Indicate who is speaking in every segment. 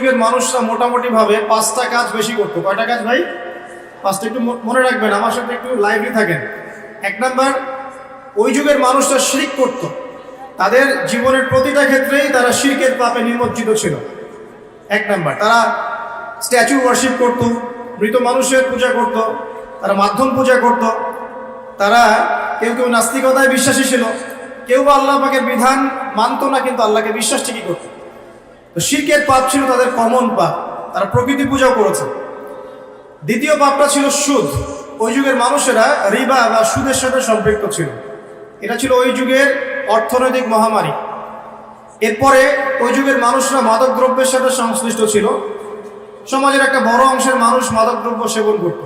Speaker 1: যুগের মানুষরা মোটামুটিভাবে 5টা কাজ বেশি করতো। কয়টা কাজ ভাই? 5টা। একটু মনে রাখবেন, আমার সাথে একটু লাইভলি থাকেন। 1 নাম্বার, ওই যুগের মানুষরা শিরক করত। তাদের জীবনের প্রতিটা ক্ষেত্রেই তারা শিরকের পাপে নিমজ্জিত ছিল। 1 নাম্বার, তারা স্ট্যাচু ওয়ার্শিপ করত, মৃত মানুষের পূজা করত, তারা মাধ্যম পূজা করত, তারা কেউ কেউ নাস্তিকতায় বিশ্বাসী ছিল, কেউ বা আল্লাহ পাকের বিধান মানত না, কিন্তু আল্লাহকে বিশ্বাস ঠিকই করত। তো শিরকের পাপ ছিল তাদের কমন পাপ, তারা প্রকৃতি পূজাও করেছে। দ্বিতীয় পাপটা ছিল সুদ। ওই যুগের মানুষেরা রিবা বা সুদের সাথে সম্পৃক্ত ছিল। এটা ছিল ওই যুগের অর্থনৈতিক মহামারী। এরপরে ওই যুগের মানুষরা মাদক দ্রব্যের সাথে সংশ্লিষ্ট ছিল। সমাজের একটা বড় অংশের মানুষ মাদক দ্রব্য সেবন করত।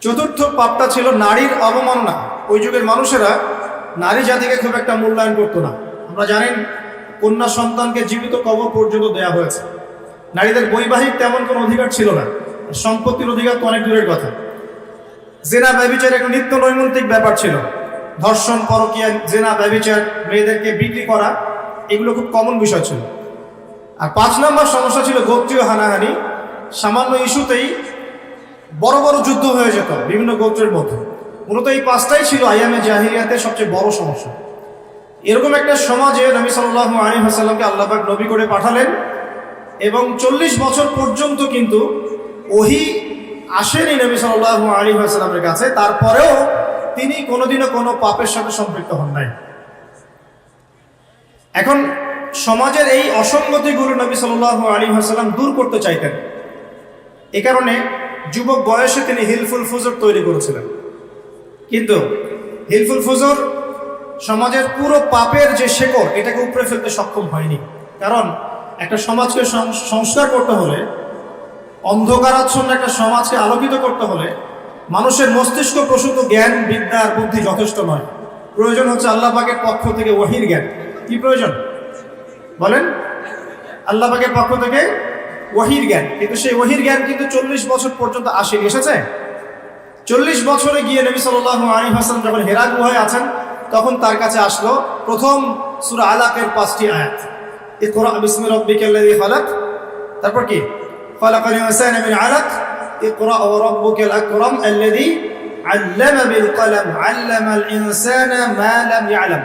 Speaker 1: চতুর্থ পাপটা ছিল নারীর অবমাননা। ওই যুগের মানুষেরা নারী জাতিকে খুব একটা মূল্যায়ন করত না। আমরা জানেন, কন্যা সন্তানকে জীবিত কবর পর্যন্ত দেয়া হয়েছে। নারীদের বৈবাহিক তেমন কোনো অধিকার ছিল না, সম্পত্তির অধিকার তো অনেক দূরের কথা। জেনা ব্যভিচার একটা নিত্য নৈমিত্তিক ব্যাপার ছিল। ধর্ষণ, পরকীয়া, জেনা, ব্যভিচার, মেয়েদেরকে বিক্রি করা, এগুলো খুব কমন বিষয় ছিল। আর 5 নম্বর সমস্যা ছিল গোত্রীয় হানাহানি। সামান্য ইস্যুতেই বড় বড় যুদ্ধ হয়ে যেত বিভিন্ন গোত্রের মধ্যে। মূলত এই 5টাই ছিল আইয়ামে জাহিলিয়াতের সবচেয়ে বড় সমস্যা। এরকম একটা সমাজে নবী সাল্লাল্লাহু আলাইহি ওয়াসাল্লামকে আল্লাহ পাক নবী করে পাঠালেন, এবং 40 বছর পর্যন্ত কিন্তু ওহী আসেনি নবী সাল্লাল্লাহু আলাইহি ওয়াসাল্লামের কাছে। তারপরেও তিনি কোনোদিনও কোনো পাপের সাথে সম্পৃক্ত হন নাই। এখন সমাজের এই অসঙ্গতিগুলো নবী সাল্লাল্লাহু আলাইহি ওয়াসাল্লাম দূর করতে চাইতেন। এ কারণে যুবক বয়সে তিনি হিলফুল ফুজুর তৈরি করেছিলেন। কিন্তু হিলফুল ফুজুর সমাজের পুরো পাপের যে শেকড়, এটাকে উপড়ে ফেলতে সক্ষম হয়নি। কারণ একটা সমাজকে সংস্কার করতে হলে, অন্ধকারাচ্ছন্ন একটা সমাজকে আলোকিত করতে হলে মানুষের মস্তিষ্ক প্রসূত জ্ঞান, বিদ্যা আর বুদ্ধি যথেষ্ট নয়। প্রয়োজন হচ্ছে আল্লাহ পাকের পক্ষ থেকে ওহীর জ্ঞান। কি প্রয়োজন বলেন? আল্লাহ পাকের পক্ষ থেকে ওহীর জ্ঞান। কিন্তু সেই ওহীর জ্ঞান কিন্তু 40 বছর পর্যন্ত আসেনি। এসেছে 40 বছরে গিয়ে নবী সাল্লাল্লাহু আলাইহি ওয়াসাল্লাম যখন হেরা গুহায় আছেন, তখন তার কাছে আসলো প্রথম সূরা আলাকের 5টি আয়াত। ইকরা বিসমি রাব্বিকাল্লাযী খালাক, তারপর কি? খালাকাল ইনসানা মিন আলাক, ইকরা ওয়া রাব্বুকাল আকরাম আল্লাযী আল্লামা বিল কলম আল্লামাল ইনসানা মা লাম ইয়ালাম।